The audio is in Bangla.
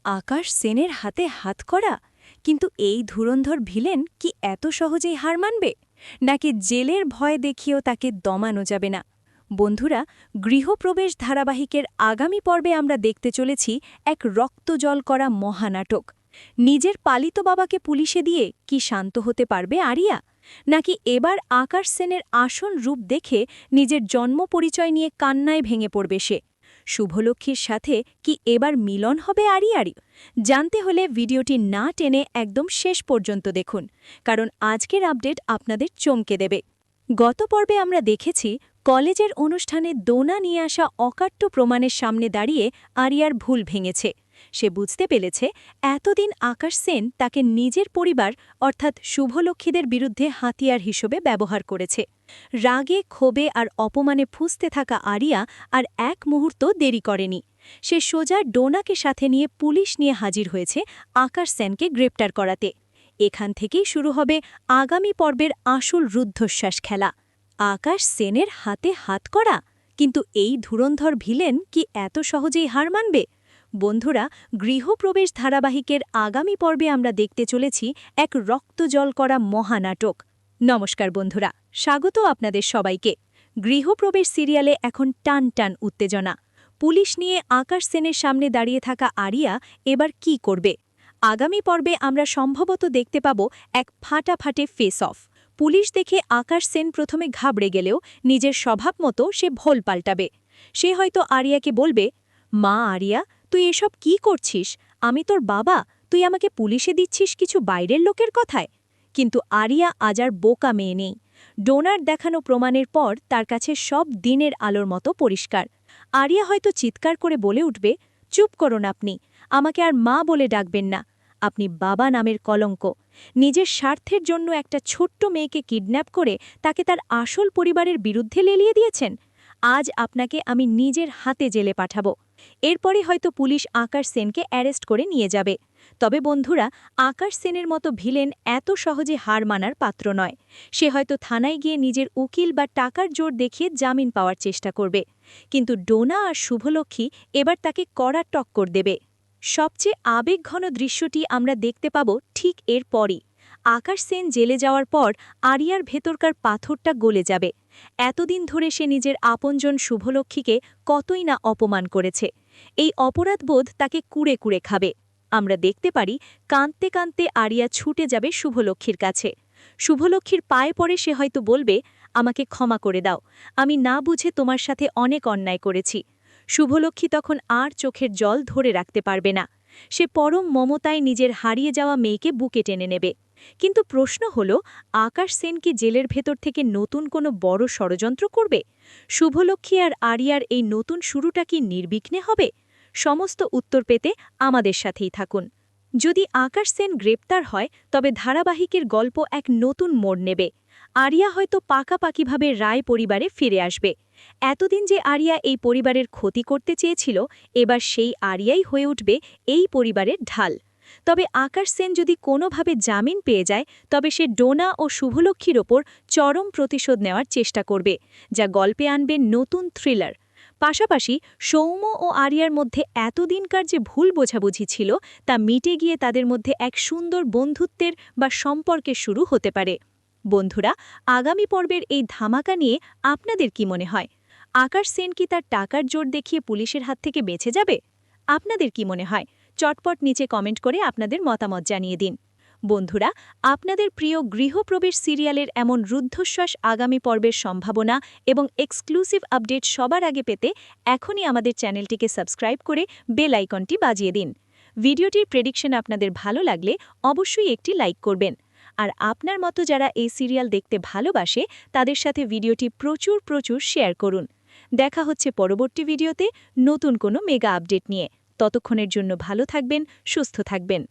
আকাশ সেনের হাতে হাতকড়া, কিন্তু এই ধুরন্ধর ভিলেন কি এত সহজেই হার মানবে, নাকি জেলের ভয় দেখিয়েও তাকে দমানো যাবে না? বন্ধুরা, গৃহপ্রবেশ ধারাবাহিকের আগামী পর্বে আমরা দেখতে চলেছি এক রক্তজল করা মহানাটক। নিজের পালিত বাবাকে পুলিশে দিয়ে কি শান্ত হতে পারবে আরিয়া, নাকি এবার আকাশ সেনের আসল রূপ দেখে নিজের জন্ম পরিচয় নিয়ে কান্নায় ভেঙে পড়বে সে? শুভলক্ষ্মীর সাথে কি এবার মিলন হবে আরিয়ার? জানতে হলে ভিডিওটি না টেনে একদম শেষ পর্যন্ত দেখুন, কারণ আজকের আপডেট আপনাদের চমকে দেবে। গত পর্বে আমরা দেখেছি কলেজের অনুষ্ঠানে দোনা নিয়ে আসা অকাট্য প্রমাণের সামনে দাঁড়িয়ে আরিয়ার ভুল ভেঙেছে। সে বুঝতে পেরেছে এতদিন আকাশ সেন তাকে নিজের পরিবার অর্থাৎ শুভলক্ষ্মীদের বিরুদ্ধে হাতিয়ার হিসেবে ব্যবহার করেছে। রাগে, ক্ষোভে আর অপমানে ফুঁসতে থাকা আরিয়া আর এক মুহূর্ত দেরি করেনি। সে সোজা ডোনাকে সাথে নিয়ে পুলিশ নিয়ে হাজির হয়েছে আকাশ সেনকে গ্রেপ্তার করাতে। এখান থেকেই শুরু হবে আগামী পর্বের আসল রুদ্ধশ্বাস খেলা। আকাশ সেনের হাতে হাত করা, কিন্তু এই ধুরন্ধর ভিলেন কি এত সহজেই হার মানবে? বন্ধুরা, গৃহপ্রবেশ ধারাবাহিকের আগামী পর্বে আমরা দেখতে চলেছি এক রক্তজল করা মহানাটক। নমস্কার বন্ধুরা, স্বাগত আপনাদের সবাইকে। গৃহপ্রবেশ সিরিয়ালে এখন টান টান উত্তেজনা। পুলিশ নিয়ে আকাশ সেনের সামনে দাঁড়িয়ে থাকা আরিয়া এবার কি করবে? আগামী পর্বে আমরা সম্ভবত দেখতে পাব এক ফাটাফাটে ফেস অফ। পুলিশ দেখে আকাশ সেন প্রথমে ঘাবড়ে গেলেও নিজের স্বভাব মতো সে ভোল পাল্টাবে। সে হয়তো আরিয়াকে বলবে, মা আরিয়া, তুই এসব কি করছিস? আমি তোর বাবা, তুই আমাকে পুলিশে দিচ্ছিস কিছু বাইরের লোকের কথায়? কিন্তু আরিয়া আজ আর বোকা মেয়ে নেই। ডোনার দেখানো প্রমাণের পর তার কাছে সব দিনের আলোর মতো পরিষ্কার। আরিয়া হয়তো চিৎকার করে বলে উঠবে, চুপ করুন আপনি, আমাকে আর মা বলে ডাকবেন না। আপনি বাবা নামের কলঙ্ক। নিজের স্বার্থের জন্য একটা ছোট্ট মেয়েকে কিডন্যাপ করে তাকে তার আসল পরিবারের বিরুদ্ধে লেলিয়ে দিয়েছেন। আজ আপনাকে আমি নিজের হাতে জেলে পাঠাবো। এরপরে হয়তো পুলিশ আকাশ সেনকে অ্যারেস্ট করে নিয়ে যাবে। তবে বন্ধুরা, আকাশ সেনের মতো ভিলেন এত সহজে হার মানার পাত্র নয়। সে হয়তো থানায় গিয়ে নিজের উকিল বা টাকার জোর দেখিয়ে জামিন পাওয়ার চেষ্টা করবে। কিন্তু ডোনা আর শুভলক্ষ্মী এবার তাকে কড়া টক্কর দেবে। সবচেয়ে আবেগঘন দৃশ্যটি আমরা দেখতে পাব ঠিক এর পরই। আকাশ সেন জেলে যাওয়ার পর আরিয়ার ভেতরকার পাথরটা গলে যাবে। এতদিন ধরে সে নিজের আপনজন শুভলক্ষ্মীকে কতই না অপমান করেছে। এই অপরাধবোধ তাকে কুড়ে কুড়ে খাবে। আমরা দেখতে পারি কাঁদতে কাঁদতে আরিয়া ছুটে যাবে শুভলক্ষ্মীর কাছে। শুভলক্ষ্মীর পায়ে পড়ে সে হয়তো বলবে, আমাকে ক্ষমা করে দাও, আমি না বুঝে তোমার সাথে অনেক অন্যায় করেছি। শুভলক্ষ্মী তখন আর চোখের জল ধরে রাখতে পারবে না। সে পরম মমতায় নিজের হারিয়ে যাওয়া মেয়েকে বুকে টেনে নেবে। কিন্তু প্রশ্ন হল, আকাশ সেন কি জেলের ভেতর থেকে নতুন কোনো বড় ষড়যন্ত্র করবে? শুভলক্ষ্মী আর আরিয়ার এই নতুন শুরুটা কি নির্বিঘ্নে হবে? সমস্ত উত্তর পেতে আমাদের সাথেই থাকুন। যদি আকাশ সেন গ্রেপ্তার হয়, তবে ধারাবাহিকের গল্প এক নতুন মোড় নেবে। আরিয়া হয়তো পাকাপাকিভাবে রায় পরিবারে ফিরে আসবে। এতদিন যে আরিয়া এই পরিবারের ক্ষতি করতে চেয়েছিল, এবার সেই আরিয়াই হয়ে উঠবে এই পরিবারের ঢাল। তবে আকাশ সেন যদি কোনোভাবে জামিন পেয়ে যায়, তবে সে ডোনা ও শুভলক্ষ্মীর ওপর চরম প্রতিশোধ নেওয়ার চেষ্টা করবে, যা গল্পে আনবে নতুন থ্রিলার। পাশাপাশি সৌম্য ও আরিয়ার মধ্যে এতদিনকার যে ভুল বোঝাবুঝি ছিল, তা মিটে গিয়ে তাদের মধ্যে এক সুন্দর বন্ধুত্বের বা সম্পর্কের শুরু হতে পারে। বন্ধুরা, আগামী পর্বের এই ধামাকা নিয়ে আপনাদের কি মনে হয়? আকাশ সেন কি তার টাকার জোর দেখিয়ে পুলিশের হাত থেকে বেঁচে যাবে? আপনাদের কি মনে হয়? চটপট নিচে কমেন্ট করে আপনাদের মতামত জানিয়ে দিন। বন্ধুরা, আপনাদের প্রিয় গৃহপ্রবেশ সিরিয়ালের এমন রুদ্ধশ্বাস আগামী পর্বের সম্ভাবনা এবং এক্সক্লুসিভ আপডেট সবার আগে পেতে এখনই আমাদের চ্যানেলটিকে সাবস্ক্রাইব করে বেল আইকনটি বাজিয়ে দিন। ভিডিওটির প্রেডিকশন আপনাদের ভালো লাগলে অবশ্যই একটি লাইক করবেন। আর আপনার মতো যারা এই সিরিয়াল দেখতে ভালোবাসে, তাদের সাথে ভিডিওটি প্রচুর প্রচুর শেয়ার করুন। দেখা হচ্ছে পরবর্তী ভিডিওতে নতুন কোনো মেগা আপডেট নিয়ে। ততক্ষণের জন্য ভালো থাকবেন, সুস্থ থাকবেন।